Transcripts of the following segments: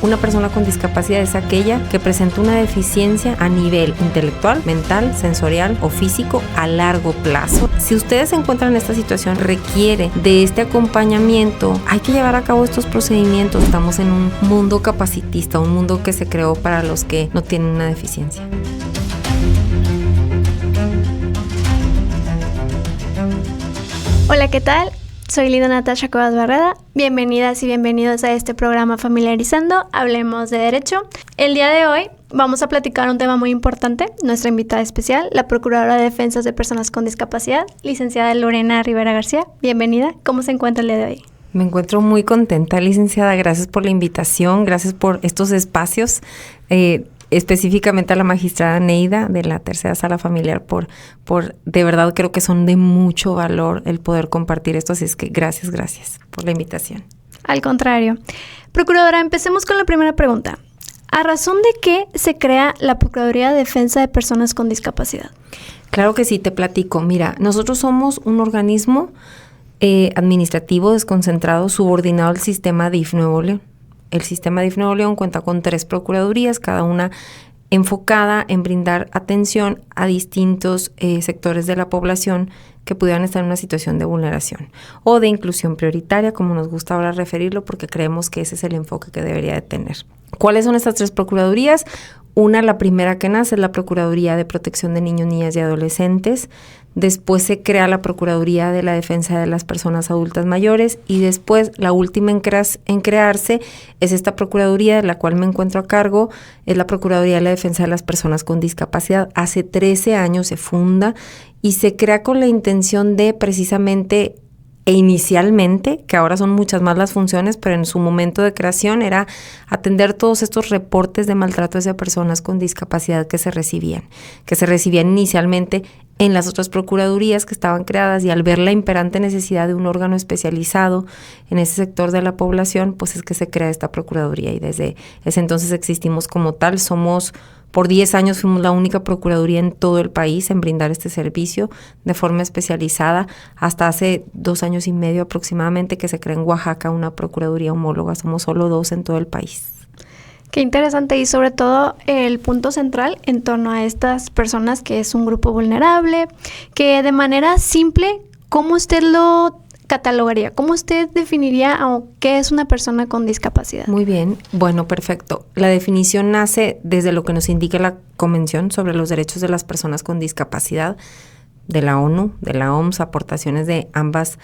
Una persona con discapacidad es aquella que presenta una deficiencia a nivel intelectual, mental, sensorial o físico a largo plazo. Si ustedes se encuentran en esta situación, requiere de este acompañamiento. Hay que llevar a cabo estos procedimientos. Estamos en un mundo capacitista, un mundo que se creó para los que no tienen una deficiencia. Hola, ¿qué tal? Soy Linda Natasha Cuevas Barreda. Bienvenidas y bienvenidos a este programa Familiarizando, Hablemos de Derecho. El día de hoy vamos a platicar un tema muy importante. Nuestra invitada especial, la Procuradora de Defensas de Personas con Discapacidad, licenciada Lorena Rivera García. Bienvenida. ¿Cómo se encuentra el día de hoy? Me encuentro muy contenta, licenciada. Gracias por la invitación, gracias por estos espacios. Específicamente a la magistrada Neida de la Tercera Sala Familiar por de verdad creo que son de mucho valor el poder compartir esto, así es que gracias por la invitación. Al contrario. Procuradora, empecemos con la primera pregunta. ¿A razón de qué se crea la Procuraduría de Defensa de Personas con Discapacidad? Claro que sí, te platico. Mira, nosotros somos un organismo administrativo desconcentrado subordinado al sistema DIF Nuevo León. El sistema DIF Nuevo León cuenta con 3 procuradurías, cada una enfocada en brindar atención a distintos sectores de la población que pudieran estar en una situación de vulneración o de inclusión prioritaria, como nos gusta ahora referirlo, porque creemos que ese es el enfoque que debería de tener. ¿Cuáles son estas 3 procuradurías? Una, la primera que nace, es la Procuraduría de Protección de Niños, Niñas y Adolescentes. Después se crea la Procuraduría de la Defensa de las Personas Adultas Mayores y después la última en crearse es esta Procuraduría de la cual me encuentro a cargo, es la Procuraduría de la Defensa de las Personas con Discapacidad. Hace 13 años se funda y se crea con la intención de precisamente inicialmente, que ahora son muchas más las funciones, pero en su momento de creación era atender todos estos reportes de maltrato hacia personas con discapacidad que se recibían inicialmente en las otras procuradurías que estaban creadas, y al ver la imperante necesidad de un órgano especializado en ese sector de la población, pues es que se crea esta procuraduría y desde ese entonces existimos como tal. Por 10 años fuimos la única procuraduría en todo el país en brindar este servicio de forma especializada, hasta hace 2 años y medio aproximadamente que se crea en Oaxaca una procuraduría homóloga. Somos solo 2 en todo el país. Qué interesante, y sobre todo el punto central en torno a estas personas, que es un grupo vulnerable, que de manera simple, ¿cómo usted lo catalogaría? ¿Cómo usted definiría qué es una persona con discapacidad? Muy bien, bueno, perfecto. La definición nace desde lo que nos indica la Convención sobre los Derechos de las Personas con Discapacidad de la ONU, de la OMS, aportaciones de ambas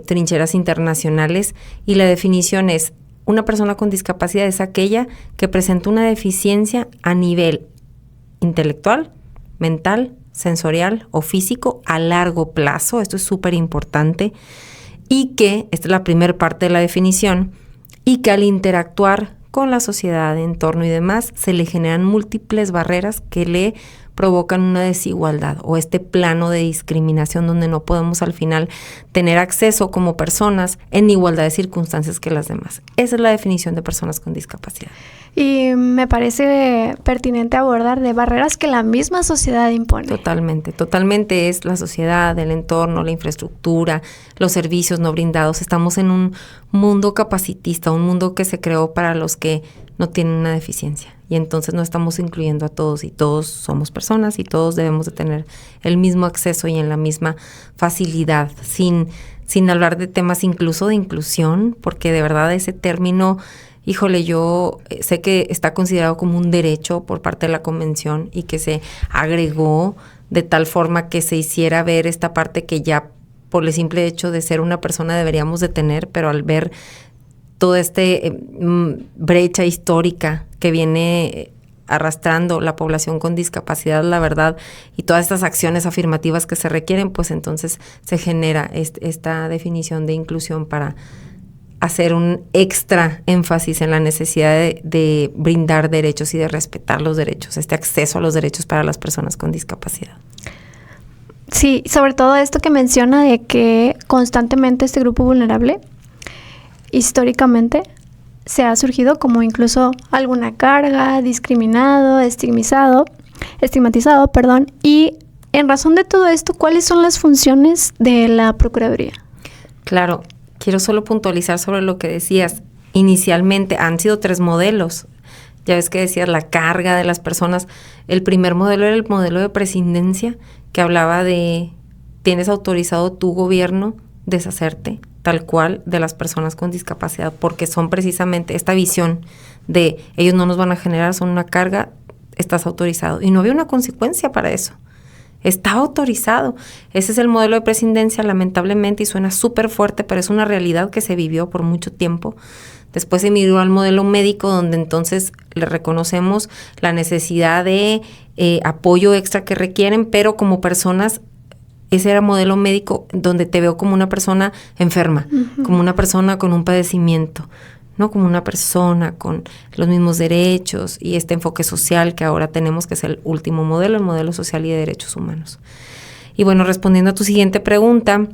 trincheras internacionales, y la definición es: una persona con discapacidad es aquella que presenta una deficiencia a nivel intelectual, mental, sensorial o físico a largo plazo. Esto es súper importante. Y que, esta es la primera parte de la definición, y que al interactuar con la sociedad, entorno y demás, se le generan múltiples barreras que le provocan una desigualdad o este plano de discriminación donde no podemos al final tener acceso como personas en igualdad de circunstancias que las demás. Esa es la definición de personas con discapacidad. Y me parece pertinente abordar de barreras que la misma sociedad impone. Totalmente es la sociedad, el entorno, la infraestructura, los servicios no brindados. Estamos en un mundo capacitista, un mundo que se creó para los que no tienen una deficiencia, y entonces no estamos incluyendo a todos, y todos somos personas y todos debemos de tener el mismo acceso y en la misma facilidad, sin hablar de temas incluso de inclusión, porque de verdad ese término, híjole, yo sé que está considerado como un derecho por parte de la Convención y que se agregó de tal forma que se hiciera ver esta parte que ya por el simple hecho de ser una persona deberíamos de tener, pero al ver toda brecha histórica que viene arrastrando la población con discapacidad, la verdad, y todas estas acciones afirmativas que se requieren, pues entonces se genera esta definición de inclusión para hacer un extra énfasis en la necesidad de brindar derechos y de respetar los derechos, este acceso a los derechos para las personas con discapacidad. Sí, sobre todo esto que menciona de que constantemente este grupo vulnerable históricamente se ha surgido como incluso alguna carga, discriminado, estigmatizado, y en razón de todo esto, ¿cuáles son las funciones de la Procuraduría? Claro, quiero solo puntualizar sobre lo que decías. inicialmente han sido 3 modelos. Ya ves que decías la carga de las personas. El primer modelo era el modelo de prescindencia, que hablaba de tienes autorizado tu gobierno deshacerte tal cual de las personas con discapacidad, porque son precisamente esta visión de ellos no nos van a generar, son una carga, estás autorizado. Y no había una consecuencia para eso. Estaba autorizado. Ese es el modelo de prescindencia, lamentablemente, y suena súper fuerte, pero es una realidad que se vivió por mucho tiempo. Después se migró al modelo médico, donde entonces le reconocemos la necesidad de apoyo extra que requieren, pero como personas, ese era modelo médico donde te veo como una persona enferma, como una persona con un padecimiento, no como una persona con los mismos derechos y este enfoque social que ahora tenemos, que es el último modelo, el modelo social y de derechos humanos. Y bueno, respondiendo a tu siguiente pregunta,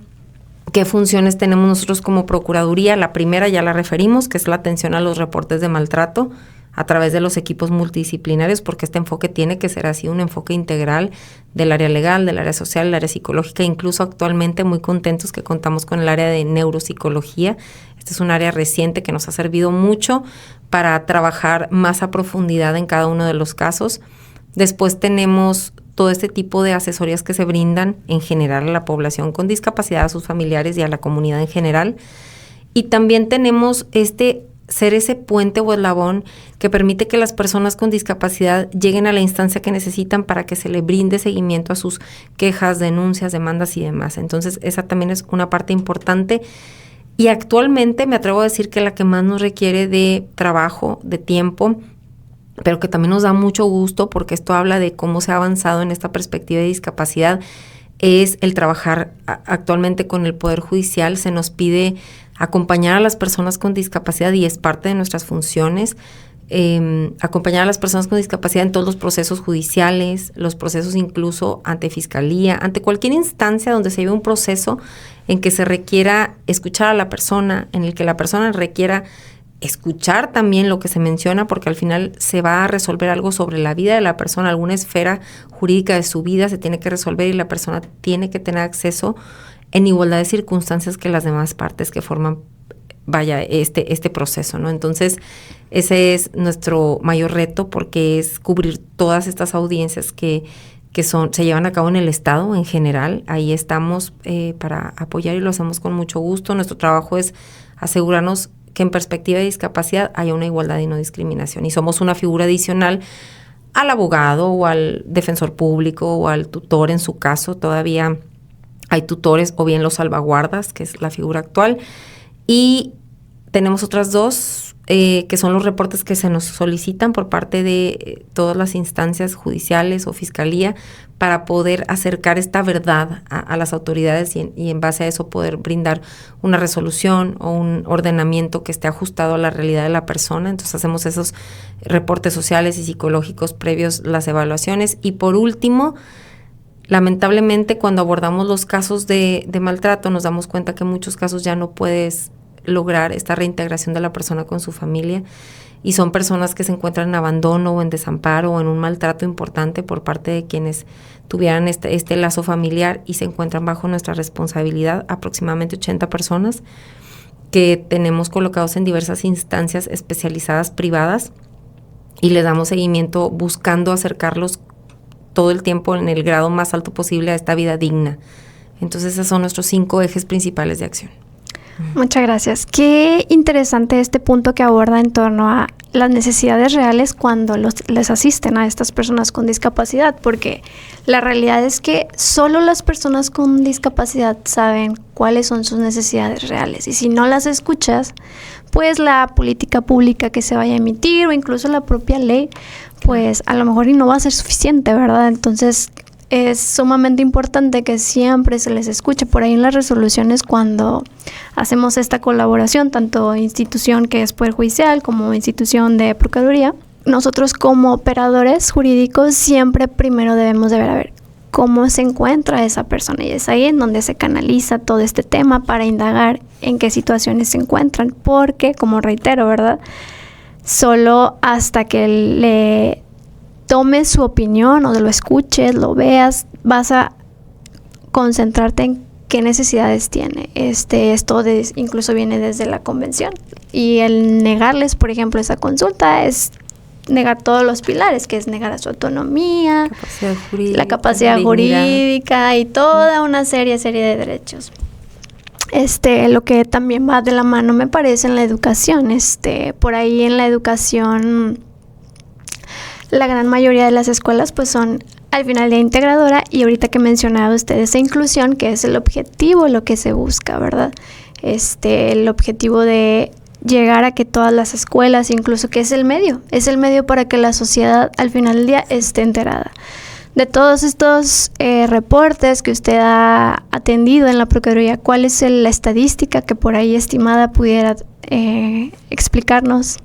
¿qué funciones tenemos nosotros como Procuraduría? La primera ya la referimos, que es la atención a los reportes de maltrato a través de los equipos multidisciplinarios, porque este enfoque tiene que ser así, un enfoque integral del área legal, del área social, del área psicológica. Incluso actualmente muy contentos que contamos con el área de neuropsicología. Este es un área reciente que nos ha servido mucho para trabajar más a profundidad en cada uno de los casos. Después tenemos todo este tipo de asesorías que se brindan en general a la población con discapacidad, a sus familiares y a la comunidad en general. Y también tenemos ser ese puente o eslabón que permite que las personas con discapacidad lleguen a la instancia que necesitan para que se le brinde seguimiento a sus quejas, denuncias, demandas y demás. Entonces, esa también es una parte importante. Y actualmente me atrevo a decir que la que más nos requiere de trabajo, de tiempo, pero que también nos da mucho gusto, porque esto habla de cómo se ha avanzado en esta perspectiva de discapacidad, es el trabajar actualmente con el Poder Judicial. Se nos pide acompañar a las personas con discapacidad y es parte de nuestras funciones, acompañar a las personas con discapacidad en todos los procesos judiciales, los procesos incluso ante fiscalía, ante cualquier instancia donde se lleve un proceso en que se requiera escuchar a la persona, en el que la persona requiera escuchar también lo que se menciona, porque al final se va a resolver algo sobre la vida de la persona, alguna esfera jurídica de su vida se tiene que resolver y la persona tiene que tener acceso en igualdad de circunstancias que las demás partes que forman, este proceso, ¿no? Entonces, ese es nuestro mayor reto, porque es cubrir todas estas audiencias que se llevan a cabo en el Estado en general. Ahí estamos para apoyar y lo hacemos con mucho gusto. Nuestro trabajo es asegurarnos que en perspectiva de discapacidad haya una igualdad y no discriminación. Y somos una figura adicional al abogado o al defensor público o al tutor en su caso. Todavía hay tutores o bien los salvaguardas, que es la figura actual. Y tenemos otras 2, que son los reportes que se nos solicitan por parte de todas las instancias judiciales o fiscalía para poder acercar esta verdad a las autoridades y en base a eso poder brindar una resolución o un ordenamiento que esté ajustado a la realidad de la persona. Entonces hacemos esos reportes sociales y psicológicos previos, las evaluaciones. Y por último, lamentablemente cuando abordamos los casos de maltrato nos damos cuenta que en muchos casos ya no puedes lograr esta reintegración de la persona con su familia y son personas que se encuentran en abandono o en desamparo o en un maltrato importante por parte de quienes tuvieran este lazo familiar y se encuentran bajo nuestra responsabilidad, aproximadamente 80 personas que tenemos colocados en diversas instancias especializadas privadas y les damos seguimiento buscando acercarlos todo el tiempo en el grado más alto posible a esta vida digna. Entonces esos son nuestros 5 ejes principales de acción. Muchas gracias. Qué interesante este punto que aborda en torno a las necesidades reales cuando les asisten a estas personas con discapacidad, porque la realidad es que solo las personas con discapacidad saben cuáles son sus necesidades reales y si no las escuchas, pues la política pública que se vaya a emitir o incluso la propia ley, pues a lo mejor y no va a ser suficiente, ¿verdad? Entonces es sumamente importante que siempre se les escuche. Por ahí en las resoluciones, cuando hacemos esta colaboración, tanto institución que es Poder Judicial como institución de Procuraduría, nosotros como operadores jurídicos siempre primero debemos de ver, a ver, cómo se encuentra esa persona. Y es ahí en donde se canaliza todo este tema para indagar en qué situaciones se encuentran. Porque, como reitero, ¿verdad? Solo hasta que le tomes su opinión o lo escuches, lo veas, vas a concentrarte en qué necesidades tiene. Esto incluso viene desde la convención. Y el negarles, por ejemplo, esa consulta es negar todos los pilares, que es negar a su autonomía, la capacidad jurídica y toda una serie de derechos. Lo que también va de la mano, me parece, en la educación. Por ahí en la educación, la gran mayoría de las escuelas pues son al final de integradora, y ahorita que mencionaba usted esa inclusión, que es el objetivo, lo que se busca, ¿verdad? El objetivo de llegar a que todas las escuelas, incluso que es el medio para que la sociedad al final del día esté enterada. De todos estos reportes que usted ha atendido en la Procuraduría, ¿cuál es la estadística que por ahí estimada pudiera explicarnos?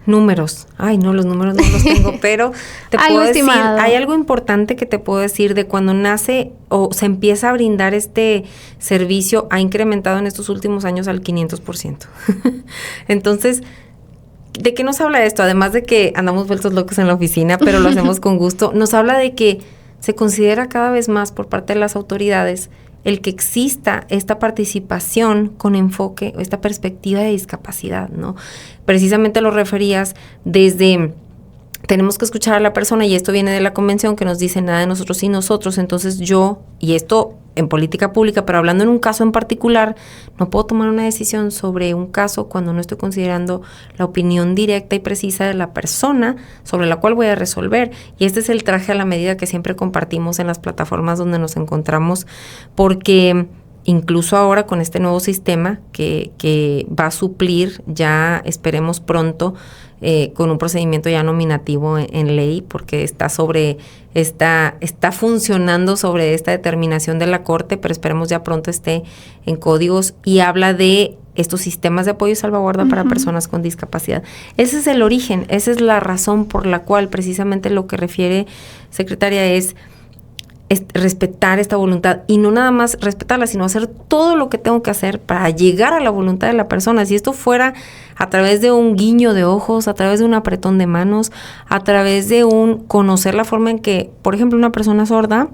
Números. Ay, no, los números no los tengo, pero te puedo decir, hay algo importante que te puedo decir de cuando nace o se empieza a brindar este servicio, ha incrementado en estos últimos años al 500%. Entonces, ¿de qué nos habla esto? Además de que andamos vueltos locos en la oficina, pero lo hacemos con gusto, nos habla de que se considera cada vez más por parte de las autoridades el que exista esta participación con enfoque, esta perspectiva de discapacidad, ¿no? Precisamente lo referías desde tenemos que escuchar a la persona, y esto viene de la convención que nos dice nada de nosotros y nosotros. Entonces yo, y esto en política pública, pero hablando en un caso en particular, no puedo tomar una decisión sobre un caso cuando no estoy considerando la opinión directa y precisa de la persona sobre la cual voy a resolver. Y este es el traje a la medida que siempre compartimos en las plataformas donde nos encontramos, porque incluso ahora con este nuevo sistema que va a suplir, ya esperemos pronto, con un procedimiento ya nominativo en ley, porque está funcionando sobre esta determinación de la Corte, pero esperemos ya pronto esté en códigos, y habla de estos sistemas de apoyo y salvaguarda para personas con discapacidad. Ese es el origen, esa es la razón por la cual precisamente lo que refiere, secretaria, es respetar esta voluntad, y no nada más respetarla, sino hacer todo lo que tengo que hacer para llegar a la voluntad de la persona. Si esto fuera a través de un guiño de ojos, a través de un apretón de manos, a través de un conocer la forma en que, por ejemplo, una persona sorda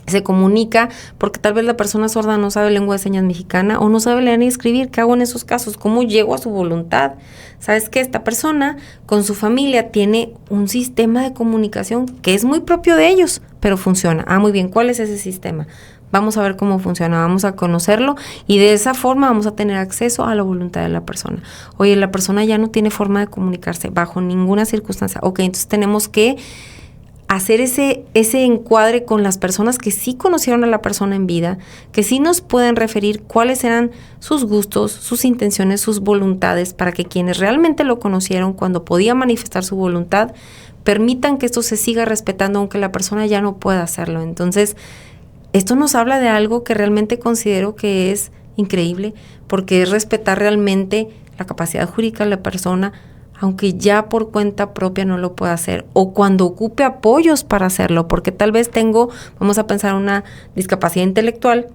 se comunica, porque tal vez la persona sorda no sabe lengua de señas mexicana o no sabe leer ni escribir. ¿Qué hago en esos casos? ¿Cómo llego a su voluntad? ¿Sabes qué? Esta persona con su familia tiene un sistema de comunicación que es muy propio de ellos, pero funciona. Muy bien. ¿Cuál es ese sistema? Vamos a ver cómo funciona, vamos a conocerlo, y de esa forma vamos a tener acceso a la voluntad de la persona. Oye, la persona ya no tiene forma de comunicarse bajo ninguna circunstancia. Ok, entonces tenemos que hacer ese encuadre con las personas que sí conocieron a la persona en vida, que sí nos pueden referir cuáles eran sus gustos, sus intenciones, sus voluntades, para que quienes realmente lo conocieron cuando podía manifestar su voluntad, permitan que esto se siga respetando aunque la persona ya no pueda hacerlo. Entonces, esto nos habla de algo que realmente considero que es increíble, porque es respetar realmente la capacidad jurídica de la persona, aunque ya por cuenta propia no lo pueda hacer, o cuando ocupe apoyos para hacerlo, porque tal vez vamos a pensar, una discapacidad intelectual.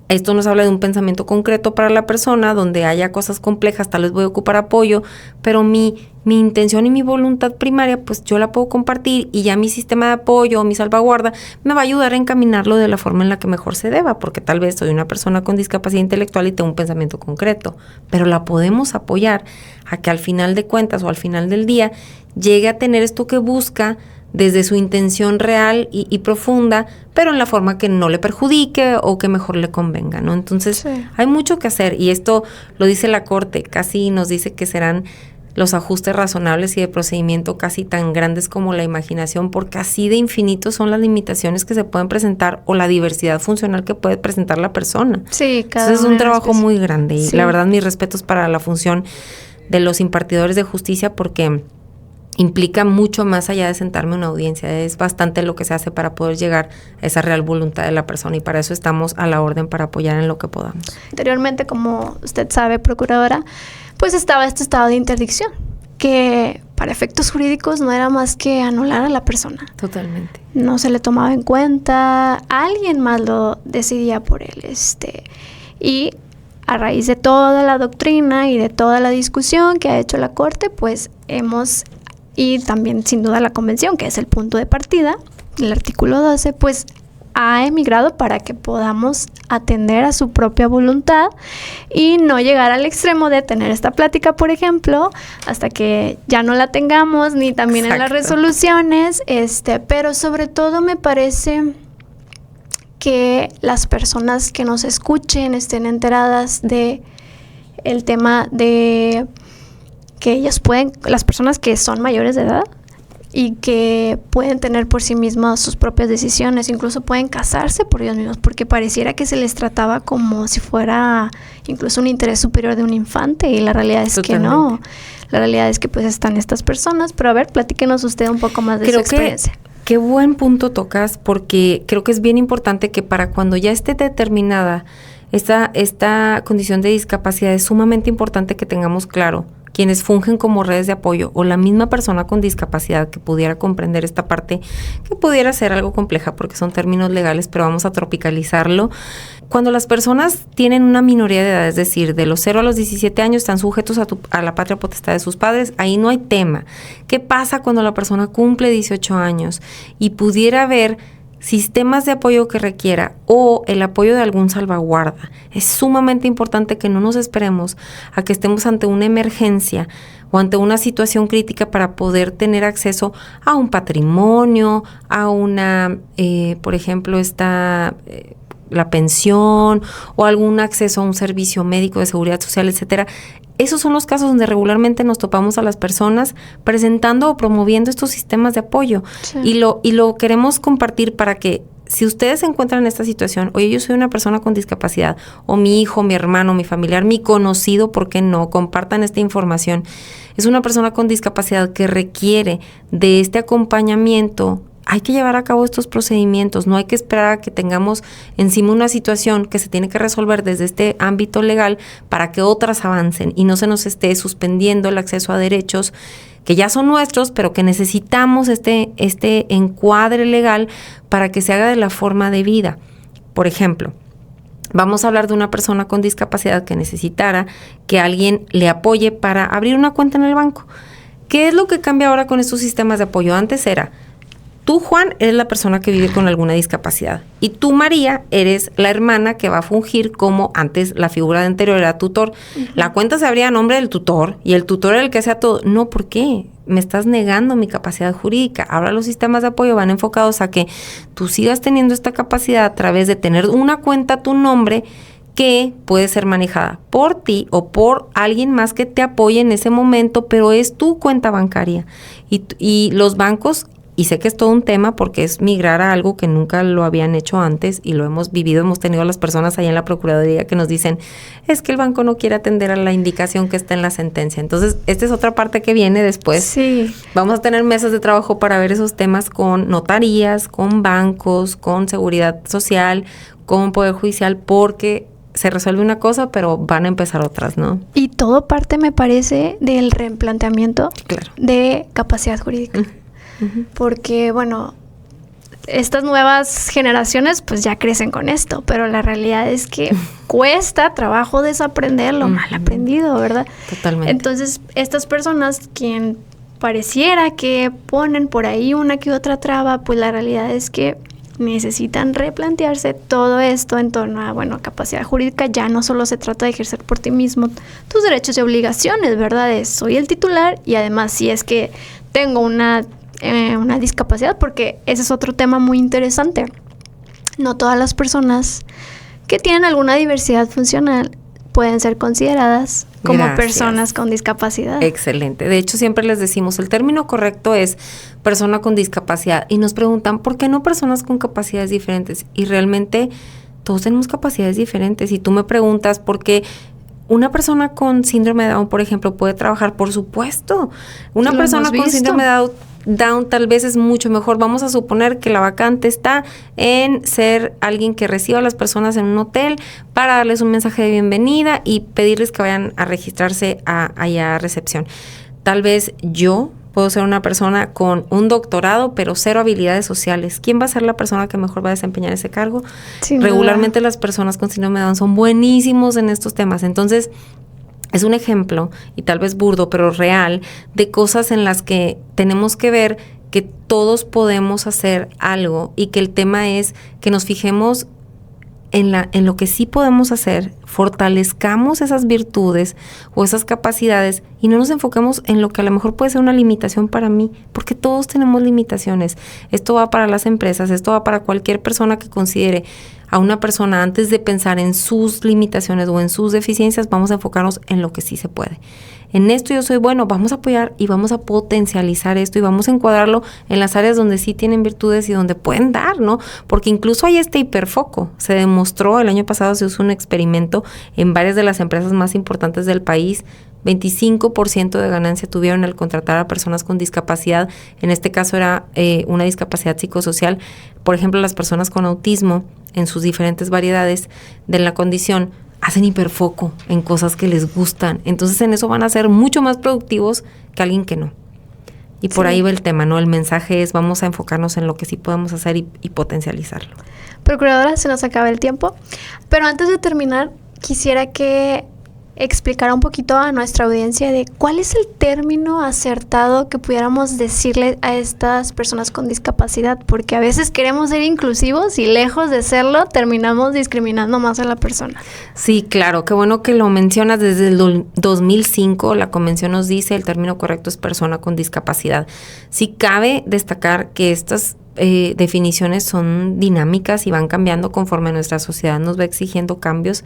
Esto nos habla de un pensamiento concreto para la persona, donde haya cosas complejas, tal vez voy a ocupar apoyo, pero mi intención y mi voluntad primaria, pues yo la puedo compartir, y ya mi sistema de apoyo o mi salvaguarda me va a ayudar a encaminarlo de la forma en la que mejor se deba, porque tal vez soy una persona con discapacidad intelectual y tengo un pensamiento concreto, pero la podemos apoyar a que al final de cuentas o al final del día llegue a tener esto que busca desde su intención real y profunda, pero en la forma que no le perjudique o que mejor le convenga, ¿no? Entonces, sí, hay mucho que hacer, y esto lo dice la Corte, casi nos dice que serán los ajustes razonables y de procedimiento casi tan grandes como la imaginación, porque así de infinitos son las limitaciones que se pueden presentar o la diversidad funcional que puede presentar la persona. Sí, cada Entonces, es un trabajo muy grande, y la verdad mis respetos para la función de los impartidores de justicia, porque implica mucho más allá de sentarme en una audiencia. Es bastante lo que se hace para poder llegar a esa real voluntad de la persona, y para eso estamos a la orden para apoyar en lo que podamos. Anteriormente, como usted sabe, procuradora, pues estaba este estado de interdicción, que para efectos jurídicos no era más que anular a la persona. Totalmente. No se le tomaba en cuenta, alguien más lo decidía por él. Y a raíz de toda la doctrina y de toda la discusión que ha hecho la Corte, pues y también sin duda la Convención, que es el punto de partida, el artículo 12, pues ha emigrado para que podamos atender a su propia voluntad y no llegar al extremo de tener esta plática, por ejemplo, hasta que ya no la tengamos, ni también en las resoluciones, pero sobre todo me parece que las personas que nos escuchen estén enteradas de el tema de que ellas pueden, las personas que son mayores de edad, y que pueden tener por sí mismas sus propias decisiones, incluso pueden casarse por ellos mismos, porque pareciera que se les trataba como si fuera incluso un interés superior de un infante, y la realidad es que no. La realidad es que pues están estas personas, pero a ver, platíquenos usted un poco más de su experiencia. Qué buen punto tocas, porque creo que es bien importante que para cuando ya esté determinada esta condición de discapacidad, es sumamente importante que tengamos claro quienes fungen como redes de apoyo o la misma persona con discapacidad que pudiera comprender esta parte, que pudiera ser algo compleja porque son términos legales, pero vamos a tropicalizarlo. Cuando las personas tienen una minoría de edad, es decir, de los 0 a los 17 años, están sujetos a la patria potestad de sus padres, ahí no hay tema. ¿Qué pasa cuando la persona cumple 18 años y pudiera haber sistemas de apoyo que requiera o el apoyo de algún salvaguarda? Es sumamente importante que no nos esperemos a que estemos ante una emergencia o ante una situación crítica para poder tener acceso a un patrimonio, a una, por ejemplo, la pensión o algún acceso a un servicio médico de seguridad social, etcétera. Esos son los casos donde regularmente nos topamos a las personas presentando o promoviendo estos sistemas de apoyo. Sí. Y lo queremos compartir para que si ustedes se encuentran en esta situación, oye, yo soy una persona con discapacidad, o mi hijo, mi hermano, mi familiar, mi conocido, ¿por qué no? Compartan esta información. Es una persona con discapacidad que requiere de este acompañamiento. Hay que llevar a cabo estos procedimientos, no hay que esperar a que tengamos encima una situación que se tiene que resolver desde este ámbito legal para que otras avancen y no se nos esté suspendiendo el acceso a derechos que ya son nuestros, pero que necesitamos este encuadre legal para que se haga de la forma debida. Por ejemplo, vamos a hablar de una persona con discapacidad que necesitara que alguien le apoye para abrir una cuenta en el banco. ¿Qué es lo que cambia ahora con estos sistemas de apoyo? Antes era: tú, Juan, eres la persona que vive con alguna discapacidad. Y tú, María, eres la hermana que va a fungir como antes la figura de anterior era tutor. Uh-huh. La cuenta se abría a nombre del tutor y el tutor era el que hacía todo. No, ¿por qué? Me estás negando mi capacidad jurídica. Ahora los sistemas de apoyo van enfocados a que tú sigas teniendo esta capacidad a través de tener una cuenta a tu nombre que puede ser manejada por ti o por alguien más que te apoye en ese momento, pero es tu cuenta bancaria. Y los bancos... Y sé que es todo un tema porque es migrar a algo que nunca lo habían hecho antes y lo hemos vivido, hemos tenido a las personas allá en la Procuraduría que nos dicen, es que el banco no quiere atender a la indicación que está en la sentencia. Entonces, esta es otra parte que viene después. Sí. Vamos a tener mesas de trabajo para ver esos temas con notarías, con bancos, con seguridad social, con poder judicial, porque se resuelve una cosa, pero van a empezar otras, ¿no? Y todo parte, me parece, del replanteamiento de capacidad jurídica. Uh-huh. Porque, bueno, estas nuevas generaciones pues ya crecen con esto, pero la realidad es que cuesta trabajo desaprender lo mal aprendido, ¿verdad? Totalmente. Entonces, estas personas quien pareciera que ponen por ahí una que otra traba, pues la realidad es que necesitan replantearse todo esto en torno a, bueno, capacidad jurídica. Ya no solo se trata de ejercer por ti mismo tus derechos y obligaciones, ¿verdad? Soy el titular y además si es que tengo una discapacidad, porque ese es otro tema muy interesante. No todas las personas que tienen alguna diversidad funcional pueden ser consideradas como personas con discapacidad. Excelente. De hecho, siempre les decimos, el término correcto es persona con discapacidad. Y nos preguntan, ¿por qué no personas con capacidades diferentes? Y realmente todos tenemos capacidades diferentes. Y tú me preguntas, ¿por qué una persona con síndrome de Down, por ejemplo, puede trabajar? Por supuesto. Una persona con síndrome de Down tal vez es mucho mejor. Vamos a suponer que la vacante está en ser alguien que reciba a las personas en un hotel para darles un mensaje de bienvenida y pedirles que vayan a registrarse allá a recepción. Tal vez yo puedo ser una persona con un doctorado, pero 0 habilidades sociales. ¿Quién va a ser la persona que mejor va a desempeñar ese cargo? Regularmente las personas con síndrome de Down son buenísimos en estos temas. Entonces, es un ejemplo, y tal vez burdo, pero real, de cosas en las que tenemos que ver que todos podemos hacer algo y que el tema es que nos fijemos en lo que sí podemos hacer, fortalezcamos esas virtudes o esas capacidades y no nos enfoquemos en lo que a lo mejor puede ser una limitación para mí, porque todos tenemos limitaciones. Esto va para las empresas, esto va para cualquier persona que considere a una persona antes de pensar en sus limitaciones o en sus deficiencias, vamos a enfocarnos en lo que sí se puede. En esto yo soy bueno, vamos a apoyar y vamos a potencializar esto y vamos a encuadrarlo en las áreas donde sí tienen virtudes y donde pueden dar, ¿no? Porque incluso hay este hiperfoco. Se demostró, el año pasado se hizo un experimento en varias de las empresas más importantes del país. 25% de ganancia tuvieron al contratar a personas con discapacidad. En este caso era una discapacidad psicosocial. Por ejemplo, las personas con autismo en sus diferentes variedades de la condición hacen hiperfoco en cosas que les gustan. Entonces en eso van a ser mucho más productivos que alguien que no. Y por ahí va el tema, ¿no? El mensaje es vamos a enfocarnos en lo que sí podemos hacer y potencializarlo. Procuradora, se nos acaba el tiempo. Pero antes de terminar, quisiera que explicara un poquito a nuestra audiencia de cuál es el término acertado que pudiéramos decirle a estas personas con discapacidad, porque a veces queremos ser inclusivos y lejos de serlo terminamos discriminando más a la persona. Sí, claro, qué bueno que lo mencionas. Desde el 2005 la convención nos dice el término correcto es persona con discapacidad. Sí cabe destacar que estas definiciones son dinámicas y van cambiando conforme nuestra sociedad nos va exigiendo cambios,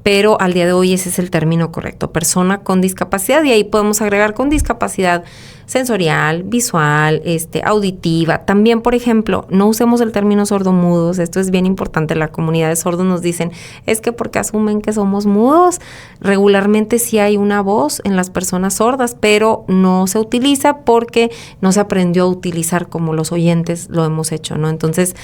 pero al día de hoy ese es el término correcto, persona con discapacidad, y ahí podemos agregar con discapacidad sensorial, visual, auditiva. También, por ejemplo, no usemos el término sordomudos, esto es bien importante. La comunidad de sordos nos dicen, es que porque asumen que somos mudos, regularmente sí hay una voz en las personas sordas, pero no se utiliza porque no se aprendió a utilizar como los oyentes lo hemos hecho, ¿no? Entonces,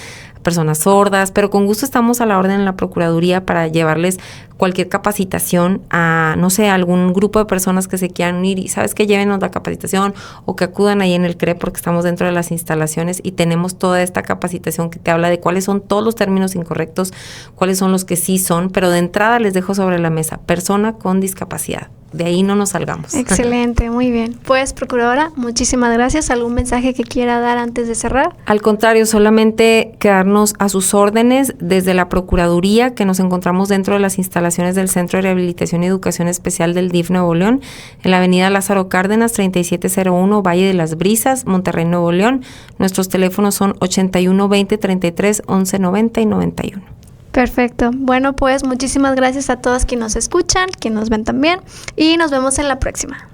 personas sordas, pero con gusto estamos a la orden en la Procuraduría para llevarles cualquier capacitación a, no sé, algún grupo de personas que se quieran unir y sabes que llévenos la capacitación o que acudan ahí en el CRE porque estamos dentro de las instalaciones y tenemos toda esta capacitación que te habla de cuáles son todos los términos incorrectos, cuáles son los que sí son, pero de entrada les dejo sobre la mesa, persona con discapacidad. De ahí no nos salgamos. Excelente, muy bien. Pues, Procuradora, muchísimas gracias. ¿Algún mensaje que quiera dar antes de cerrar? Al contrario, solamente quedarnos a sus órdenes desde la Procuraduría, que nos encontramos dentro de las instalaciones del Centro de Rehabilitación y Educación Especial del DIF Nuevo León, en la avenida Lázaro Cárdenas, 3701, Valle de las Brisas, Monterrey, Nuevo León. Nuestros teléfonos son 81 20 33 11 90 y 91. Perfecto. Bueno, pues muchísimas gracias a todos quienes nos escuchan, quienes nos ven también, y nos vemos en la próxima.